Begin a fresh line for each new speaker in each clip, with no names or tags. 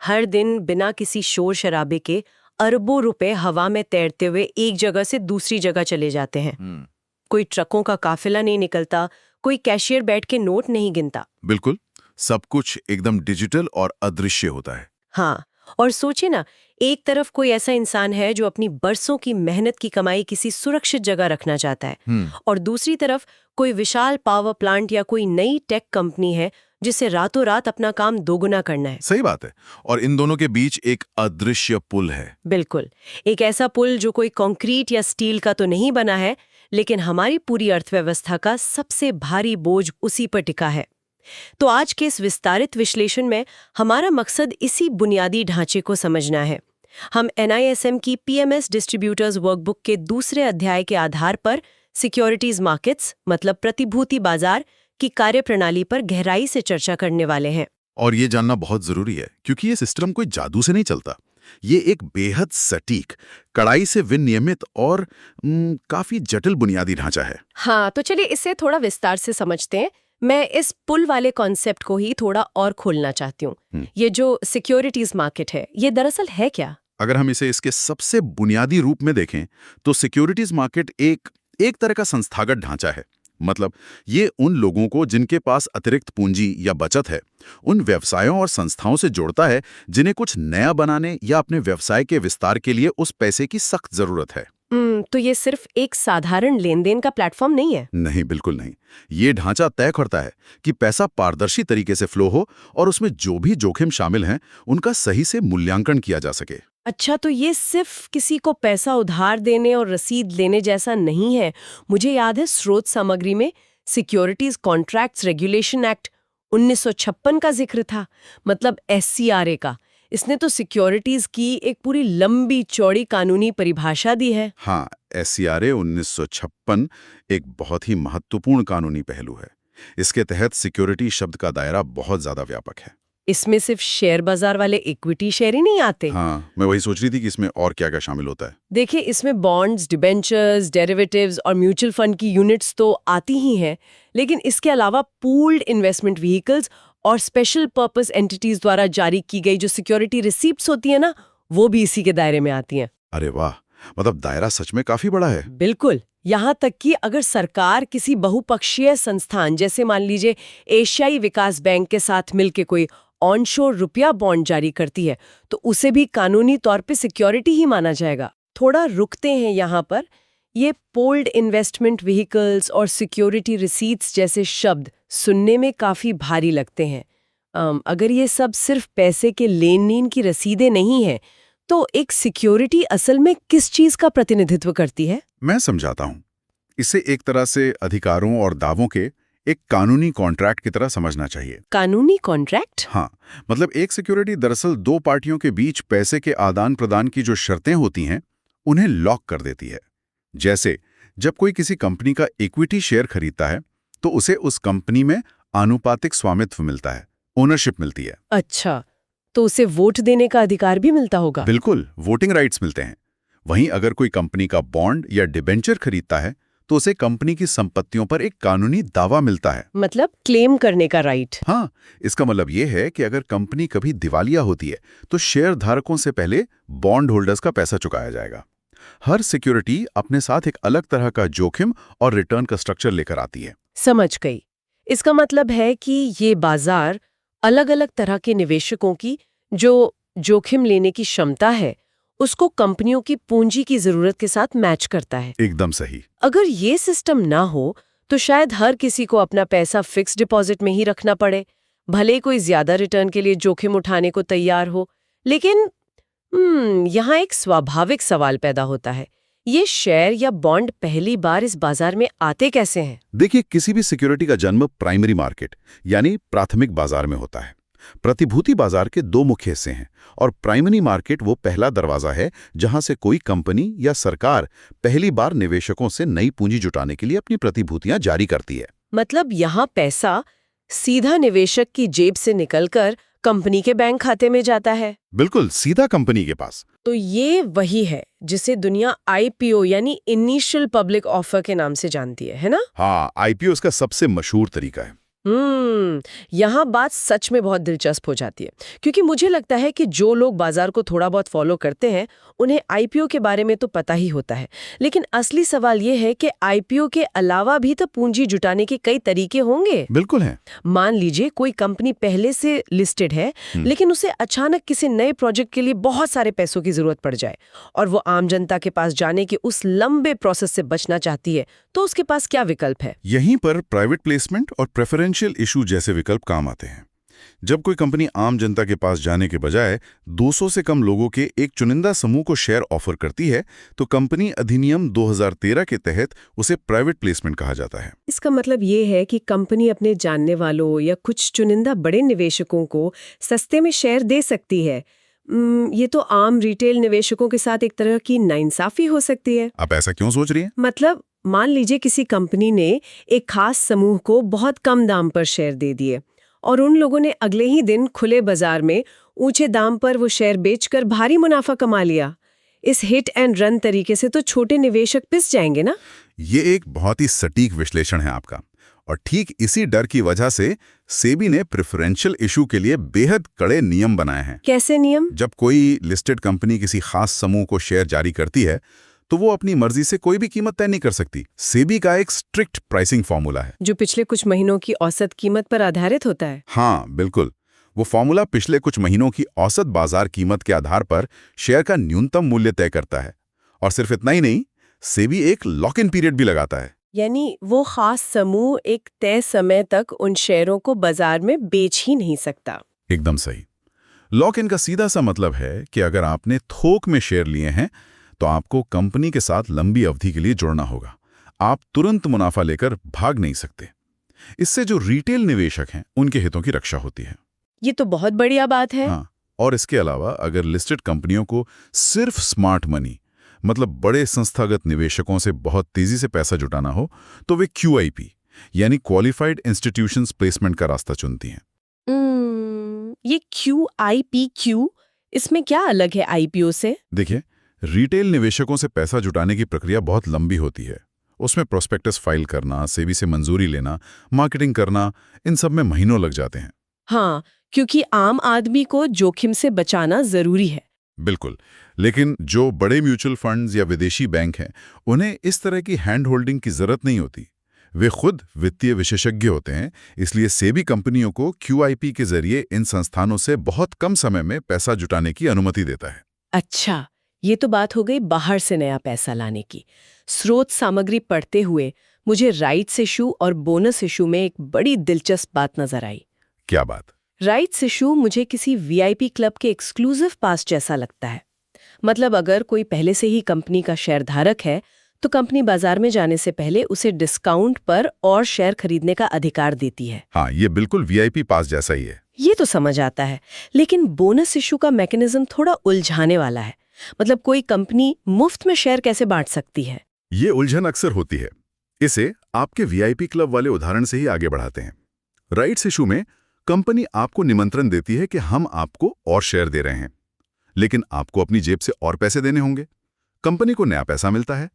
हर दिन बिना किसी शोर शराबे के अरबों रुपए हवा में तैरते हुए एक जगह से दूसरी जगह चले जाते हैं। कोई ट्रकों का काफिला नहीं निकलता, कोई कैशियर बैठ के नोट नहीं गिनता।
बिल्कुल, सब कुछ एकदम डिजिटल और अदृश्य होता है।
हाँ, और सोचिए ना, एक तरफ कोई ऐसा इंसान है जो अपनी बरसों की मेहनत की कमाई किसी सुरक्षित जगह रखना चाहता है, और दूसरी तरफ कोई विशाल पावर प्लांट या कोई नई टेक कंपनी है जिसे रातों रात अपना काम दोगुना करना है।
सही बात है। और इन दोनों के बीच एक अदृश्य पुल है।
बिल्कुल, एक ऐसा पुल जो कोई कंक्रीट या स्टील का तो नहीं बना है, लेकिन हमारी पूरी अर्थव्यवस्था का सबसे भारी बोझ उसी पर टिका है। तो आज के इस विस्तारित विश्लेषण में हमारा मकसद इसी बुनियादी ढांचे को समझना है। हम NISM की PMS डिस्ट्रीब्यूटर्स वर्कबुक के दूसरे अध्याय के आधार पर सिक्योरिटीज मार्केट्स मतलब प्रतिभूति बाजार की कार्यप्रणाली पर गहराई से चर्चा करने वाले हैं।
और ये जानना बहुत जरूरी है, क्योंकि ये सिस्टम कोई जादू से नहीं चलता। ये एक बेहद सटीक, कड़ाई से विनियमित और काफी जटिल बुनियादी ढांचा है।
हाँ, तो चलिए इसे थोड़ा विस्तार से समझते हैं। मैं इस पुल वाले कॉन्सेप्ट को ही थोड़ा और खोलना चाहती हूँ। ये जो सिक्योरिटीज मार्केट है, ये दरअसल है क्या?
अगर हम इसे इसके सबसे बुनियादी रूप में देखें तो सिक्योरिटीज मार्केट एक तरह का संस्थागत ढांचा है। मतलब ये उन लोगों को जिनके पास अतिरिक्त पूंजी या बचत है, उन व्यवसायों और संस्थाओं से जोड़ता है जिन्हें कुछ नया बनाने या अपने व्यवसाय के विस्तार के लिए उस पैसे की सख्त जरूरत है।
तो ये सिर्फ एक साधारण लेन देन का प्लेटफॉर्म नहीं है?
नहीं, बिल्कुल नहीं। ये ढांचा तय करता है कि पैसा पारदर्शी तरीके से फ्लो हो और उसमें जो भी जोखिम शामिल हैं उनका सही से मूल्यांकन किया जा सके।
अच्छा, तो ये सिर्फ किसी को पैसा उधार देने और रसीद लेने जैसा नहीं है। मुझे याद है स्रोत सामग्री में सिक्योरिटीज कॉन्ट्रैक्ट्स रेगुलेशन एक्ट 1956 का जिक्र था, मतलब SCRA का। इसने तो सिक्योरिटीज की एक पूरी लंबी चौड़ी कानूनी परिभाषा दी है।
हाँ, SCRA 1956 एक बहुत ही महत्वपूर्ण कानूनी पहलू है। इसके तहत सिक्योरिटी शब्द का दायरा बहुत ज्यादा व्यापक है।
इसमें सिर्फ शेयर बाजार वाले इक्विटी शेयर ही नहीं आते?
हाँ, मैं वही सोच रही थी कि इसमें और क्या क्या शामिल होता है।
देखिए, इसमें बॉन्ड्स, डिबेंचर्स, डेरिवेटिव्स और म्यूचुअल फंड की यूनिट्स तो आती ही हैं, लेकिन इसके अलावा पूल्ड इन्वेस्टमेंट व्हीकल्स और स्पेशल पर्पस एंटिटीज द्वारा जारी की गई जो सिक्योरिटी रिसीप्ट्स होती है ना, वो भी इसी के दायरे में आती हैं।
अरे वाह, मतलब दायरा सच में काफी बड़ा है।
बिल्कुल, यहाँ तक कि अगर सरकार किसी बहुपक्षीय संस्थान जैसे मान लीजिए एशियाई विकास बैंक के साथ मिलकर कोई ऑनशोर रुपया बॉन्ड जारी करती है, तो उसे भी कानूनी तौर पे सिक्योरिटी ही माना जाएगा। थोड़ा रुकते हैं यहाँ पर। ये पूल्ड इन्वेस्टमेंट व्हीकल्स और सिक्योरिटी रिसीट्स जैसे शब्द सुनने में काफी भारी लगते हैं। अगर ये सब सिर्फ पैसे के लेन देन की रसीदें नहीं हैं, तो एक सिक्योरिटी असल में किस चीज का प्रतिनिधित्व करती है?
मैं समझाता हूँ। इसे एक तरह से अधिकारों और दावों के एक कानूनी कॉन्ट्रैक्ट की तरह समझना चाहिए।
कानूनी कॉन्ट्रैक्ट?
हाँ, मतलब एक सिक्योरिटी दरअसल दो पार्टियों के बीच पैसे के आदान प्रदान की जो शर्तें होती हैं, उन्हें लॉक कर देती है। जैसे जब कोई किसी कंपनी का इक्विटी शेयर खरीदता है, तो उसे उस कंपनी में आनुपातिक स्वामित्व मिलता है, ओनरशिप मिलती है।
अच्छा, तो उसे वोट देने का अधिकार भी मिलता होगा?
बिल्कुल, वोटिंग राइट्स मिलते हैं। वहीं अगर कोई कंपनी का बॉन्ड या डिबेंचर खरीदता है, तो उसे कंपनी की संपत्तियों पर एक कानूनी दावा मिलता है,
मतलब क्लेम करने का राइट।
हाँ, इसका मतलब यह है कि अगर कंपनी कभी दिवालिया होती है, तो शेयर धारकों से पहले बॉन्ड होल्डर्स का पैसा चुकाया जाएगा। हर सिक्योरिटी अपने साथ एक अलग तरह का जोखिम और रिटर्न का स्ट्रक्चर लेकर आती है।
समझ गई। इसका मतलब है कि ये बाजार अलग अलग तरह के निवेशकों की जो जोखिम लेने की क्षमता है, उसको कंपनियों की पूंजी की जरूरत के साथ मैच करता है।
एकदम सही।
अगर ये सिस्टम ना हो तो शायद हर किसी को अपना पैसा फिक्स डिपॉजिट में ही रखना पड़े, भले कोई ज्यादा रिटर्न के लिए जोखिम उठाने को तैयार हो। लेकिन यहाँ एक स्वाभाविक सवाल पैदा होता है, ये शेयर या बॉन्ड पहली बार इस बाजार में आते कैसे हैं?
देखिए, किसी भी सिक्योरिटी का जन्म प्राइमरी मार्केट यानी प्राथमिक बाजार में होता है। प्रतिभूति बाजार के दो मुख्य हिस्से हैं और प्राइमरी मार्केट वो पहला दरवाजा है जहां से कोई कंपनी या सरकार पहली बार निवेशकों से नई पूंजी जुटाने के लिए अपनी प्रतिभूतियां जारी करती है।
मतलब यहाँ पैसा सीधा निवेशक की जेब से निकलकर कंपनी के बैंक खाते में जाता है?
बिल्कुल, सीधा कंपनी के पास।
तो ये वही है जिसे दुनिया IPO यानी इनिशियल पब्लिक ऑफर के नाम से जानती है ना?
हाँ, IPO इसका सबसे मशहूर तरीका है।
यहाँ बात सच में बहुत दिलचस्प हो जाती है, क्योंकि मुझे लगता है कि जो लोग बाजार को थोड़ा बहुत फॉलो करते हैं उन्हें आईपीओ के बारे में तो पता ही होता है, लेकिन असली सवाल ये है कि आईपीओ के अलावा भी तो पूंजी जुटाने के कई तरीके होंगे।
बिल्कुल है।
मान लीजिए कोई कंपनी पहले से लिस्टेड है, लेकिन उसे अचानक किसी नए प्रोजेक्ट के लिए बहुत सारे पैसों की जरूरत पड़ जाए और वो आम जनता के पास जाने के उस लंबे प्रोसेस से बचना चाहती है, तो उसके पास क्या विकल्प है?
यहीं पर प्राइवेट प्लेसमेंट और प्रेफरेंशियल इशू जैसे विकल्प काम आते हैं। जब कोई कंपनी आम जनता के पास जाने के बजाय 200 से कम लोगों के एक चुनिंदा समूह को शेयर ऑफर करती है, तो कंपनी अधिनियम 2013 के तहत उसे प्राइवेट प्लेसमेंट कहा जाता है।
इसका मतलब ये है कि कंपनी अपने जानने वालों या कुछ चुनिंदा बड़े निवेशकों को सस्ते में शेयर दे सकती है। ये तो आम रिटेल निवेशकों के साथ एक तरह की नाइंसाफी हो सकती है।
आप ऐसा क्यों सोच रही हैं?
मतलब मान लीजिए किसी कंपनी ने एक खास समूह को बहुत कम दाम पर शेयर दे दिए और उन लोगों ने अगले ही दिन खुले बाजार में ऊंचे दाम पर वो शेयर बेचकर भारी मुनाफा कमा लिया। इस हिट एंड रन तरीके से तो छोटे निवेशक पिस जाएंगे ना।
ये एक बहुत ही सटीक विश्लेषण है आपका, और ठीक इसी डर की वजह से सेबी ने प्रेफरेंशियल इशू के लिए बेहद कड़े नियम बनाए हैं।
कैसे नियम?
जब कोई लिस्टेड कंपनी किसी खास समूह को शेयर जारी करती है, तो वो अपनी मर्जी से कोई भी कीमत तय नहीं कर सकती। सेबी का एक स्ट्रिक्ट प्राइसिंग फॉर्मूला है
जो पिछले कुछ महीनों की औसत कीमत पर आधारित होता है।
हाँ बिल्कुल, वो फॉर्मूला पिछले कुछ महीनों की औसत बाजार कीमत के आधार पर शेयर का न्यूनतम मूल्य तय करता है। और सिर्फ इतना ही नहीं, सेबी एक लॉक इन पीरियड भी लगाता है।
यानी वो खास समूह एक तय समय तक उन शेयरों को बाजार में बेच ही नहीं सकता।
एकदम सही। लॉक इन का सीधा सा मतलब है कि अगर आपने थोक में शेयर लिए हैं, तो आपको कंपनी के साथ लंबी अवधि के लिए जुड़ना होगा। आप तुरंत मुनाफा लेकर भाग नहीं सकते। इससे जो रिटेल निवेशक हैं, उनके हितों की रक्षा होती है।
ये तो बहुत बढ़िया बात है।
हाँ, और इसके अलावा अगर लिस्टेड कंपनियों को सिर्फ स्मार्ट मनी, मतलब बड़े संस्थागत निवेशकों से बहुत तेजी से पैसा जुटाना हो, तो वे QIP यानी क्वालिफाइड इंस्टीट्यूशंस प्लेसमेंट का रास्ता चुनती हैं।
ये QIPQ, इसमें क्या अलग है आईपीओ से?
देखिए, रिटेल निवेशकों से पैसा जुटाने की प्रक्रिया बहुत लंबी होती है। उसमें प्रोस्पेक्टस फाइल करना, सेबी से मंजूरी लेना, मार्केटिंग करना, इन सब में महीनों लग जाते हैं।
हाँ, क्योंकि आम आदमी को जोखिम से बचाना जरूरी है।
बिल्कुल, लेकिन जो बड़े म्यूचुअल फंड्स या विदेशी बैंक हैं, उन्हें इस तरह की हैंड होल्डिंग की जरूरत नहीं होती। वे खुद वित्तीय विशेषज्ञ होते हैं, इसलिए सेबी कंपनियों को QIP के जरिए इन संस्थानों से बहुत कम समय में पैसा जुटाने की अनुमति देता है।
अच्छा, ये तो बात हो गई बाहर से नया पैसा लाने की। स्रोत सामग्री पढ़ते हुए मुझे राइट्स इशू और बोनस इशू में एक बड़ी दिलचस्प बात नजर आई।
क्या बात?
राइट्स इशू मुझे किसी VIP क्लब के एक्सक्लूसिव पास जैसा लगता है। मतलब अगर कोई पहले से ही कंपनी का शेयर धारक है, तो कंपनी बाजार में जाने से पहले उसे डिस्काउंट पर और शेयर खरीदने का अधिकार देती है।
हाँ, ये बिल्कुल VIP पास जैसा ही है।
ये तो समझ आता है, लेकिन बोनस इशू का मैकेनिज्म थोड़ा उलझाने वाला है। मतलब कोई कंपनी मुफ्त में शेयर कैसे बांट सकती है?
ये उलझन अक्सर होती है। इसे आपके VIP क्लब वाले उदाहरण से ही आगे बढ़ाते हैं। राइट्स इशू में कंपनी आपको निमंत्रण देती है कि हम आपको और शेयर दे रहे हैं, लेकिन आपको अपनी जेब से और पैसे देने होंगे। कंपनी को नया पैसा मिलता है।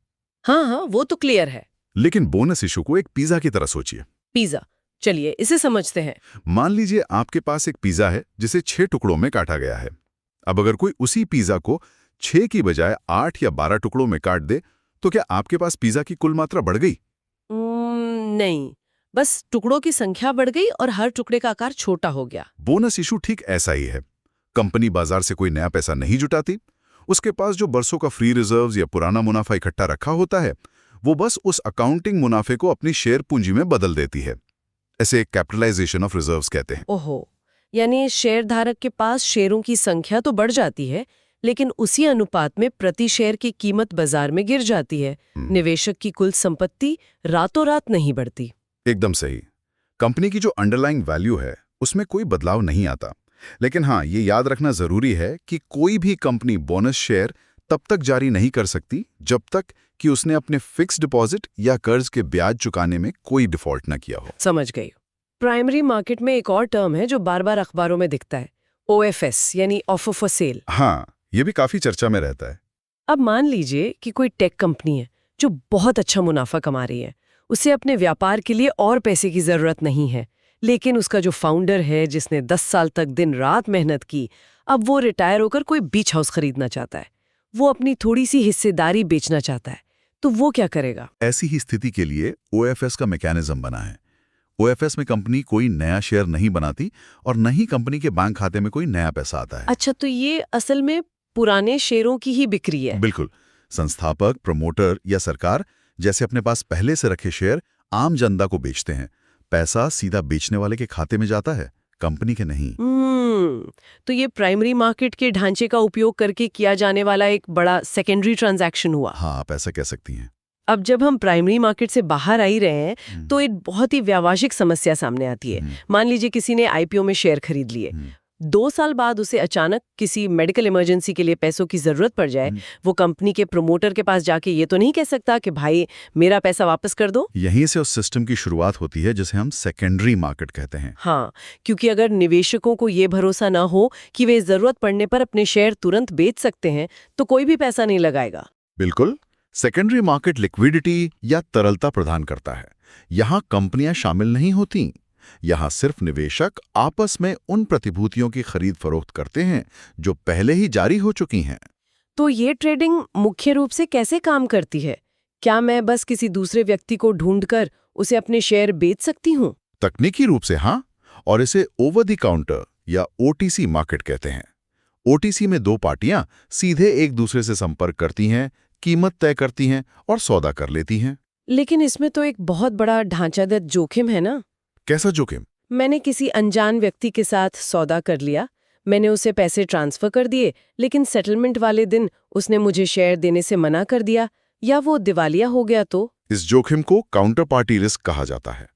हाँ, वो तो क्लियर है।
लेकिन बोनस इशू को एक पिज्जा की तरह सोचिए।
पिज्जा, चलिए इसे समझते हैं।
मान लीजिए आपके पास एक पिज्जा है जिसे 6 टुकड़ों में काटा गया है। अब अगर कोई उसी पिज्जा को 6 की बजाय 8 या 12 टुकड़ों में काट दे, तो क्या आपके पास पिज्जा की कुल मात्रा बढ़ गई?
नहीं, बस टुकड़ों की संख्या बढ़ गई और हर टुकड़े का आकार छोटा हो गया।
बोनस इशू ठीक ऐसा ही है। कंपनी बाजार से कोई नया पैसा नहीं जुटाती। उसके पास जो बरसों का फ्री रिजर्व्स या पुराना मुनाफा इकट्ठा रखा होता है, वो बस उस अकाउंटिंग मुनाफे को अपनी शेयर पूंजी में बदल देती है। ऐसे कैपिटलाइजेशन ऑफ रिजर्व्स कहते हैं।
ओहो, यानी शेयर धारक के पास शेयरों की संख्या तो बढ़ जाती है, लेकिन उसी अनुपात में प्रति शेयर की कीमत बाजार में गिर जाती है। निवेशक की कुल संपत्ति रातों रात नहीं बढ़ती।
एकदम सही। कंपनी की जो अंडरलाइंग वैल्यू है, उसमें कोई बदलाव नहीं आता। लेकिन हाँ, ये याद रखना जरूरी है कि कोई भी कंपनी बोनस शेयर तब तक जारी नहीं कर सकती जब तक कि उसने अपने फिक्स डिपॉजिट या कर्ज के ब्याज चुकाने में कोई डिफॉल्ट न किया हो।
समझ गई। प्राइमरी मार्केट में एक और टर्म है जो बार बार अखबारों में दिखता है, OFS यानी ऑफर फॉर सेल।
हाँ, ये भी काफी चर्चा में रहता है।
अब मान लीजिए कि कोई टेक कंपनी है जो बहुत अच्छा मुनाफा कमा रही है। उसे अपने व्यापार के लिए और पैसे की जरूरत नहीं है, लेकिन उसका जो फाउंडर है जिसने 10 साल तक दिन रात मेहनत की, अब वो रिटायर होकर कोई बीच हाउस खरीदना चाहता है। वो अपनी थोड़ी सी हिस्सेदारी बेचना चाहता है, तो वो क्या करेगा?
ऐसी ही स्थिति के लिए ओएफएस का मैकेनिज्म बना है। ओएफएस में कंपनी कोई नया शेयर नहीं बनाती और न ही कंपनी के बैंक खाते में कोई नया पैसा आता है।
अच्छा, तो ये असल में पुराने शेयरों की ही बिक्री है।
बिल्कुल। संस्थापक, प्रमोटर या सरकार जैसे अपने पास पहले से रखे शेयर आम जनता को बेचते हैं। पैसा सीधा बेचने वाले के खाते में जाता है, कंपनी के नहीं।
तो ये प्राइमरी मार्केट के ढांचे का उपयोग करके किया जाने वाला एक बड़ा सेकेंडरी ट्रांजैक्शन हुआ।
हाँ, आप ऐसा कह सकती हैं।
अब जब हम प्राइमरी मार्केट से बाहर आ ही रहे हैं तो एक बहुत ही व्यावहारिक समस्या सामने आती है। मान लीजिए किसी ने आईपीओ में शेयर खरीद लिए, 2 साल बाद उसे अचानक किसी मेडिकल इमरजेंसी के लिए पैसों की जरूरत पड़ जाए। वो कंपनी के प्रमोटर के पास जाके ये तो नहीं कह सकता कि भाई मेरा पैसा वापस कर दो।
यहीं से उस सिस्टम की शुरुआत होती है जिसे हम सेकेंडरी मार्केट कहते हैं।
हाँ, क्योंकि अगर निवेशकों को ये भरोसा ना हो कि वे जरूरत पड़ने पर अपने शेयर तुरंत बेच सकते हैं तो कोई भी पैसा नहीं लगाएगा।
बिल्कुल। सेकेंडरी मार्केट लिक्विडिटी या तरलता प्रदान करता है। यहाँ कंपनियां शामिल नहीं होती। यहाँ सिर्फ निवेशक आपस में उन प्रतिभूतियों की खरीद फरोख्त करते हैं जो पहले ही जारी हो चुकी हैं।
तो ये ट्रेडिंग मुख्य रूप से कैसे काम करती है? क्या मैं बस किसी दूसरे व्यक्ति को ढूंढकर उसे अपने शेयर बेच सकती हूँ?
तकनीकी रूप से हाँ, और इसे ओवर द काउंटर या ओटीसी मार्केट कहते हैं। ओटीसी में 2 पार्टियां सीधे एक दूसरे से संपर्क करती हैं, कीमत तय करती हैं और सौदा कर लेती हैं।
लेकिन इसमें तो एक बहुत बड़ा ढांचागत जोखिम है ना?
कैसा जोखिम?
मैंने किसी अनजान व्यक्ति के साथ सौदा कर लिया, मैंने उसे पैसे ट्रांसफर कर दिए, लेकिन सेटलमेंट वाले दिन उसने मुझे शेयर देने से मना कर दिया या वो दिवालिया हो गया तो?
इस जोखिम को काउंटर पार्टी रिस्क कहा जाता है।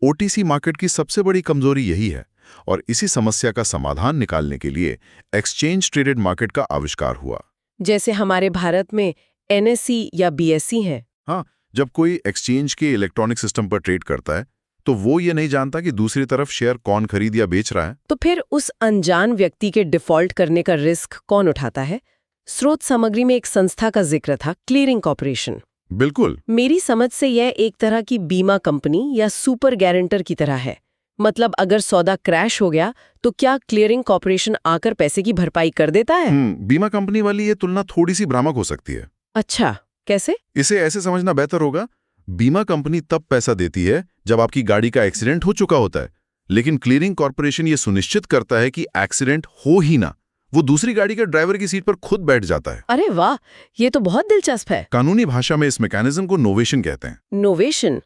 ओटीसी मार्केट की सबसे बड़ी कमजोरी यही है और इसी समस्या का समाधान निकालने के लिए एक्सचेंज ट्रेडेड मार्केट का आविष्कार हुआ।
जैसे हमारे भारत में एनएसई या बीएसई है।
हाँ, जब कोई एक्सचेंज के इलेक्ट्रॉनिक सिस्टम पर ट्रेड करता है तो वो ये नहीं जानता कि दूसरी तरफ शेयर कौन खरीद या बेच रहा है।
तो फिर उस अनजान व्यक्ति के डिफॉल्ट करने का रिस्क कौन उठाता है? स्रोत सामग्री में एक संस्था का जिक्र था, क्लियरिंग कॉर्पोरेशन।
बिल्कुल।
मेरी समझ से यह एक तरह की बीमा कंपनी या सुपर गारंटर की तरह है। मतलब अगर सौदा क्रैश हो गया तो क्या क्लियरिंग कॉर्पोरेशन आकर पैसे की भरपाई कर देता है?
बीमा कंपनी वाली ये तुलना थोड़ी सी भ्रामक हो सकती है।
अच्छा, कैसे?
इसे ऐसे समझना बेहतर होगा, बीमा कंपनी तब पैसा देती है जब आपकी गाड़ी का एक्सीडेंट हो चुका होता है, लेकिन क्लियरिंग कॉर्पोरेशन ये सुनिश्चित करता है कि एक्सीडेंट हो ही ना। वो दूसरी गाड़ी के ड्राइवर की सीट पर खुद बैठ जाता है।
अरे वाह, ये तो बहुत दिलचस्प है।
कानूनी भाषा में इस मैकेनिज्म को नोवेशन कहते हैं।
नोवेशन?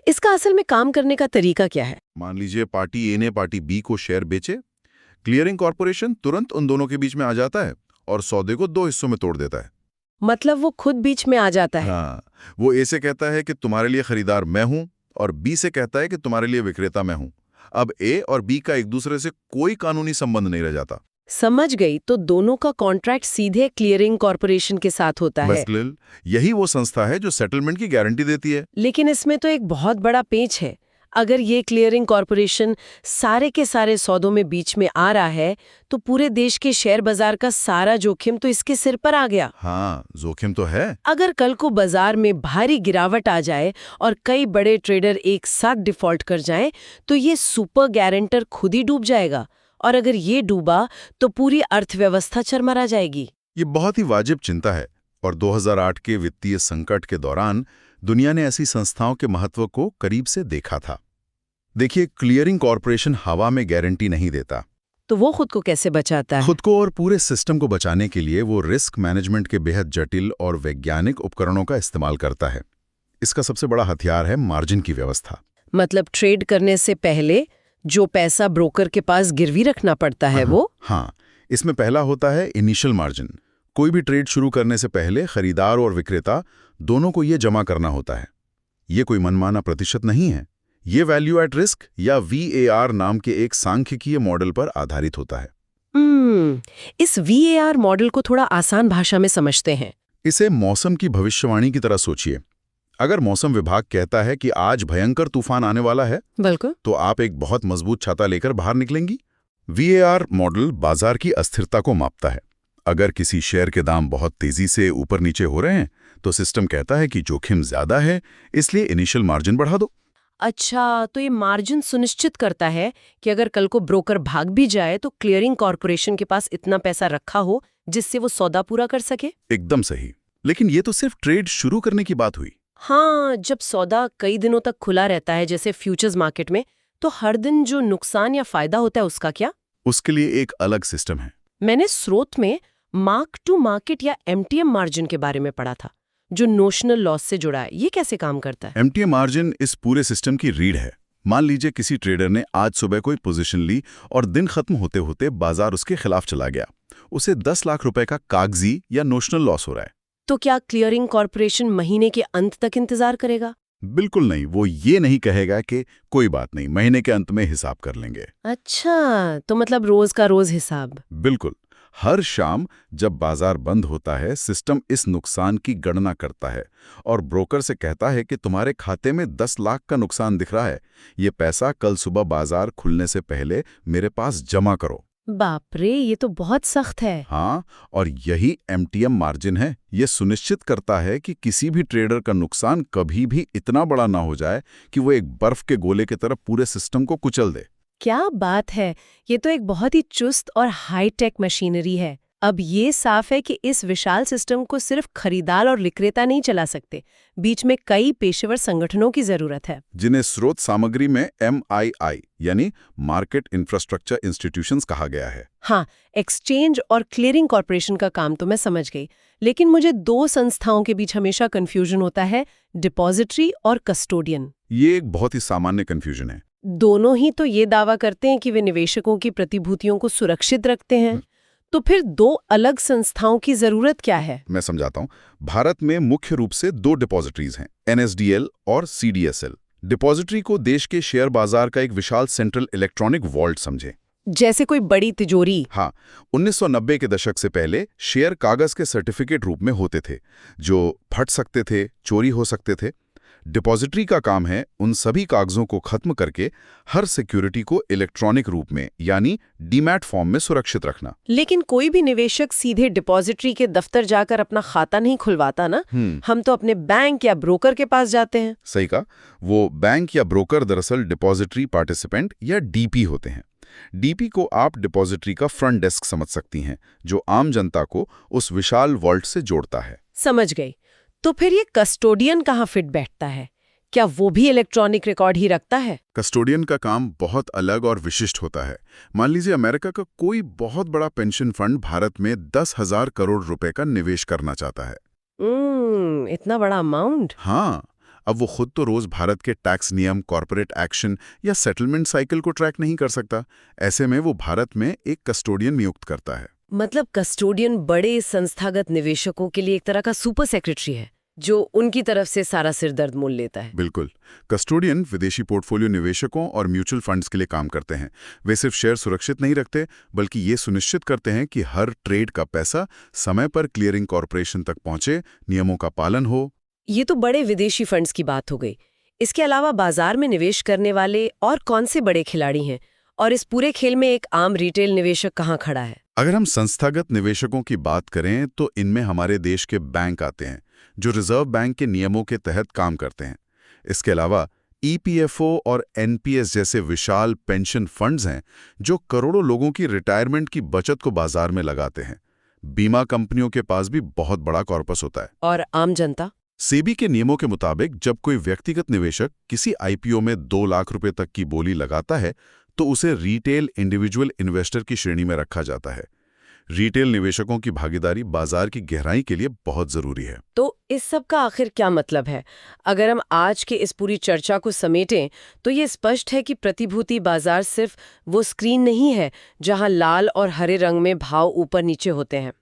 इसका असल में काम करने का तरीका क्या है?
मान लीजिए पार्टी ए ने पार्टी बी को शेयर बेचे, क्लियरिंग कॉर्पोरेशन तुरंत उन दोनों के बीच में आ जाता है और सौदे को 2 हिस्सों में तोड़ देता है।
मतलब वो खुद बीच में आ जाता है?
हाँ, वो ए से कहता है कि तुम्हारे लिए खरीदार मैं हूं और बी से कहता है कि तुम्हारे लिए विक्रेता मैं हूं। अब ए और बी का एक दूसरे से कोई कानूनी संबंध नहीं रह जाता।
समझ गई। तो दोनों का कॉन्ट्रैक्ट सीधे क्लियरिंग कॉर्पोरेशन के साथ होता है।
बस यही वो संस्था है जो सेटलमेंट की गारंटी देती है।
लेकिन इसमें तो एक बहुत बड़ा पेंच है। अगर ये क्लियरिंग कॉर्पोरेशन सारे के सारे सौदों में बीच में आ रहा है तो पूरे देश के शेयर बाजार का सारा जोखिम तो इसके सिर पर आ गया।
हाँ, जोखिम तो है।
अगर कल को बाजार में भारी गिरावट आ जाए और कई बड़े ट्रेडर एक साथ डिफॉल्ट कर जाएं, तो ये सुपर गारंटर खुद ही डूब जाएगा और अगर ये डूबा तो पूरी अर्थव्यवस्था चरमरा जाएगी।
ये बहुत ही वाजिब चिंता है और 2008 के वित्तीय संकट के दौरान दुनिया ने ऐसी संस्थाओं के महत्व को करीब से देखा था। देखिए, क्लियरिंग कॉर्पोरेशन हवा में गारंटी नहीं देता,
तो वो खुद को कैसे बचाता है?
खुद को और पूरे सिस्टम को बचाने के लिए वो रिस्क मैनेजमेंट के बेहद जटिल और वैज्ञानिक उपकरणों का इस्तेमाल करता है। इसका सबसे बड़ा हथियार है मार्जिन की व्यवस्था।
मतलब ट्रेड करने से पहले जो पैसा ब्रोकर के पास गिरवी रखना पड़ता है वो?
हाँ, इसमें पहला होता है इनिशियल मार्जिन। कोई भी ट्रेड शुरू करने से पहले खरीदार और विक्रेता दोनों को ये जमा करना होता है। ये कोई मनमाना प्रतिशत नहीं है, ये वैल्यू एट रिस्क या VAR नाम के एक सांख्यिकीय मॉडल पर आधारित होता है।
इस VAR मॉडल को थोड़ा आसान भाषा में समझते हैं।
इसे मौसम की भविष्यवाणी की तरह सोचिए। अगर मौसम विभाग कहता है कि आज भयंकर तूफान आने वाला है,
बिल्कुल,
तो आप एक बहुत मजबूत छाता लेकर बाहर निकलेंगी। VAR मॉडल बाजार की अस्थिरता को मापता है। अगर किसी शेयर के दाम बहुत तेजी से ऊपर नीचे हो रहे हैं, तो सिस्टम कहता है कि जोखिम ज्यादा है, इसलिए इनिशियल मार्जिन बढ़ा दो।
अच्छा, तो ये मार्जिन सुनिश्चित करता है कि अगर कल को ब्रोकर भाग भी जाए तो क्लियरिंग कॉर्पोरेशन के पास इतना पैसा रखा हो जिससे वो सौदा पूरा कर सके।
एकदम सही। लेकिन ये तो सिर्फ ट्रेड शुरू करने की बात हुई।
हाँ, जब सौदा कई दिनों तक खुला रहता है जैसे फ्यूचर्स मार्केट में, तो हर दिन जो नुकसान या फायदा होता है उसका क्या?
उसके लिए एक अलग सिस्टम है।
मैंने स्रोत में मार्क टू मार्केट या एमटीएम मार्जिन के बारे में पढ़ा था, जो नोशनल लॉस से जुड़ा है। ये कैसे काम करता है?
एमटीएम मार्जिन इस पूरे सिस्टम की रीढ़ है। मान लीजिए किसी ट्रेडर ने आज सुबह कोई पोजीशन ली और दिन खत्म होते होते बाजार उसके खिलाफ चला गया। उसे 10 लाख रुपए का कागजी या नोशनल लॉस हो रहा है।
तो क्या क्लियरिंग कॉर्पोरेशन महीने के अंत तक इंतजार करेगा?
बिल्कुल नहीं। वो ये नहीं कहेगा कि कोई बात नहीं, महीने के अंत में हिसाब कर लेंगे।
अच्छा, तो मतलब रोज का रोज हिसाब।
बिल्कुल। हर शाम जब बाजार बंद होता है, सिस्टम इस नुकसान की गणना करता है और ब्रोकर से कहता है कि तुम्हारे खाते में 10 लाख का नुकसान दिख रहा है, ये पैसा कल सुबह बाजार खुलने से पहले मेरे पास जमा करो।
बाप रे, ये तो बहुत सख्त है।
हाँ, और यही एमटीएम मार्जिन है। ये सुनिश्चित करता है कि किसी भी ट्रेडर का नुकसान कभी भी इतना बड़ा ना हो जाए कि वो एक बर्फ के गोले की तरह पूरे सिस्टम को कुचल दे।
क्या बात है, ये तो एक बहुत ही चुस्त और हाई-टेक मशीनरी है। अब ये साफ है कि इस विशाल सिस्टम को सिर्फ खरीदार और विक्रेता नहीं चला सकते, बीच में कई पेशेवर संगठनों की जरूरत है,
जिन्हें स्रोत सामग्री में MII यानी मार्केट इंफ्रास्ट्रक्चर इंस्टीट्यूशंस कहा गया है।
हाँ, एक्सचेंज और क्लियरिंग कॉर्पोरेशन का काम तो मैं समझ गई, लेकिन मुझे दो संस्थाओं के बीच हमेशा कंफ्यूजन होता है, डिपॉजिटरी और कस्टोडियन।
ये एक बहुत ही सामान्य कंफ्यूजन है।
दोनों ही तो ये दावा करते हैं कि वे निवेशकों की प्रतिभूतियों को सुरक्षित रखते हैं। तो फिर दो अलग संस्थाओं की जरूरत क्या है?
मैं समझाता हूँ। भारत में मुख्य रूप से 2 डिपॉजिटरीज हैं, NSDL और CDSL। डिपॉजिटरी को देश के शेयर बाजार का एक विशाल सेंट्रल इलेक्ट्रॉनिक वॉल्ट समझें।
जैसे कोई बड़ी तिजोरी।
हाँ, 1990 के दशक से पहले शेयर कागज के सर्टिफिकेट रूप में होते थे, जो फट सकते थे, चोरी हो सकते थे। डिपॉजिटरी का काम है उन सभी कागजों को खत्म करके हर सिक्योरिटी को इलेक्ट्रॉनिक रूप में यानी डीमैट फॉर्म में सुरक्षित रखना।
लेकिन कोई भी निवेशक सीधे डिपॉजिटरी के दफ्तर जाकर अपना खाता नहीं खुलवाता ना। हम तो अपने बैंक या ब्रोकर के पास जाते हैं।
सही कहा। वो बैंक या ब्रोकर दरअसल डिपॉजिटरी पार्टिसिपेंट या DP होते हैं। DP को आप डिपॉजिटरी का फ्रंट डेस्क समझ सकती हैं, जो आम जनता को उस विशाल वॉल्ट से जोड़ता है।
समझ गई। तो फिर ये कस्टोडियन कहाँ फिट बैठता है? क्या वो भी इलेक्ट्रॉनिक रिकॉर्ड ही रखता है?
कस्टोडियन का काम बहुत अलग और विशिष्ट होता है। मान लीजिए अमेरिका का कोई बहुत बड़ा पेंशन फंड भारत में 10,000 करोड़ रुपए का निवेश करना चाहता है।
इतना बड़ा अमाउंट?
हाँ, अब वो खुद तो रोज भारत के टैक्स नियम, कॉर्पोरेट एक्शन या सेटलमेंट साइकिल को ट्रैक नहीं कर सकता। ऐसे में वो भारत में एक कस्टोडियन नियुक्त करता है।
मतलब कस्टोडियन बड़े संस्थागत निवेशकों के लिए एक तरह का सुपर सेक्रेटरी है, जो उनकी तरफ से सारा सिरदर्द मोल लेता है।
बिल्कुल। कस्टोडियन विदेशी पोर्टफोलियो निवेशकों और म्यूचुअल फंड्स के लिए काम करते हैं। वे सिर्फ शेयर सुरक्षित नहीं रखते, बल्कि ये सुनिश्चित करते हैं कि हर ट्रेड का पैसा समय पर क्लियरिंग कॉर्पोरेशन तक पहुंचे, नियमों का पालन हो।
ये तो बड़े विदेशी फंड्स की बात हो गई। इसके अलावा बाजार में निवेश करने वाले और कौन से बड़े खिलाड़ी हैं, और इस पूरे खेल में एक आम रिटेल निवेशक कहाँ खड़ा है?
अगर हम संस्थागत निवेशकों की बात करें तो इनमें हमारे देश के बैंक आते हैं, जो रिजर्व बैंक के नियमों के तहत काम करते हैं। इसके अलावा EPFO और NPS जैसे विशाल पेंशन फंड्स हैं, जो करोड़ों लोगों की रिटायरमेंट की बचत को बाजार में लगाते हैं। बीमा कंपनियों के पास भी बहुत बड़ा कॉर्पस होता है।
और आम जनता?
सेबी के नियमों के मुताबिक जब कोई व्यक्तिगत निवेशक किसी IPO में 2 लाख रुपए तक की बोली लगाता है, तो उसे रिटेल इंडिविजुअल इन्वेस्टर की श्रेणी में रखा जाता है। रिटेल निवेशकों की भागीदारी बाजार की गहराई के लिए बहुत जरूरी है।
तो इस सब का आखिर क्या मतलब है? अगर हम आज के इस पूरी चर्चा को समेटें तो ये स्पष्ट है कि प्रतिभूति बाजार सिर्फ वो स्क्रीन नहीं है जहां लाल और हरे रंग में भाव ऊपर नीचे होते हैं।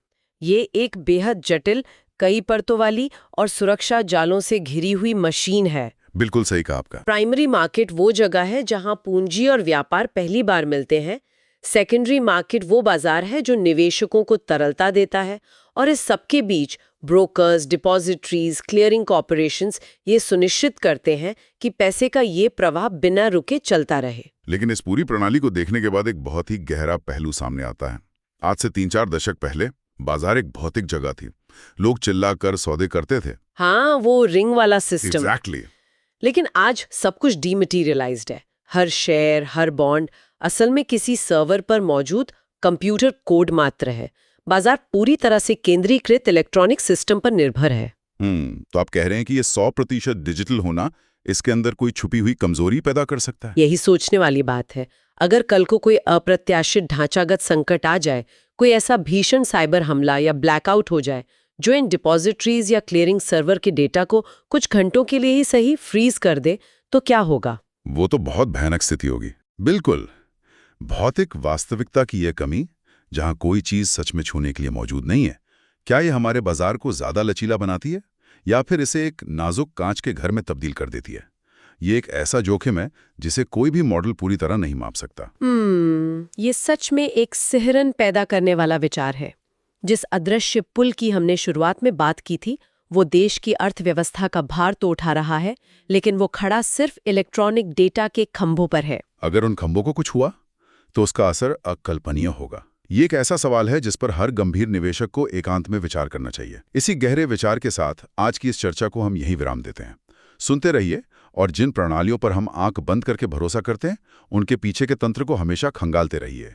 ये एक बेहद जटिल, कई परतों वाली और सुरक्षा जालों से घिरी हुई मशीन है।
बिल्कुल सही कहा आपका।
प्राइमरी मार्केट वो जगह है जहां पूंजी और व्यापार पहली बार मिलते हैं। सेकेंडरी मार्केट वो बाजार है जो निवेशकों को तरलता देता है, और इस सबके बीच ब्रोकर्स, डिपॉजिटरीज, क्लियरिंग कॉर्पोरेशंस ये सुनिश्चित करते हैं कि पैसे का ये प्रवाह बिना रुके चलता रहे।
लेकिन इस पूरी प्रणाली को देखने के बाद एक बहुत ही गहरा पहलू सामने आता है। आज से 3-4 दशक पहले बाजार एक भौतिक जगह थी। लोग चिल्ला कर सौदे करते थे।
हाँ, वो रिंग वाला सिस्टम।
एग्जैक्टली।
लेकिन आज सब कुछ डीमटेरियलाइज्ड है। हर शेयर, हर बॉन्ड असल में किसी सर्वर पर मौजूद कंप्यूटर कोड मात्र है। बाजार पूरी तरह से केंद्रीकृत इलेक्ट्रॉनिक सिस्टम पर निर्भर है।
तो आप कह रहे हैं कि ये 100% डिजिटल होना इसके अंदर कोई छुपी हुई कमजोरी पैदा कर सकता है?
यही सोचने वाली बात है। अगर कल को कोई अप्रत्याशित ढांचागत संकट आ जाए, कोई ऐसा भीषण साइबर हमला या ब्लैकआउट हो जाए जो इन डिपॉजिटरीज या क्लियरिंग सर्वर के डेटा को कुछ घंटों के लिए ही सही फ्रीज कर दे, तो क्या होगा?
वो तो बहुत भयानक स्थिति होगी। बिल्कुल। भौतिक वास्तविकता की यह कमी, जहां कोई चीज सच में छूने के लिए मौजूद नहीं है, क्या ये हमारे बाजार को ज्यादा लचीला बनाती है या फिर इसे एक नाजुक कांच के घर में तब्दील कर देती है? ये एक ऐसा जोखिम है जिसे कोई भी मॉडल पूरी तरह नहीं माप सकता।
ये सच में एक सिहरन पैदा करने वाला विचार है। जिस अदृश्य पुल की हमने शुरुआत में बात की थी, वो देश की अर्थव्यवस्था का भार तो उठा रहा है, लेकिन वो खड़ा सिर्फ इलेक्ट्रॉनिक डेटा के खंभों पर है।
अगर उन खंभों को कुछ हुआ तो उसका असर अकल्पनीय होगा। ये एक ऐसा सवाल है जिस पर हर गंभीर निवेशक को एकांत में विचार करना चाहिए। इसी गहरे विचार के साथ आज की इस चर्चा को हम यहीं विराम देते हैं। सुनते रहिए, और जिन प्रणालियों पर हम आंख बंद करके भरोसा करते हैं, उनके पीछे के तंत्र को हमेशा खंगालते रहिए।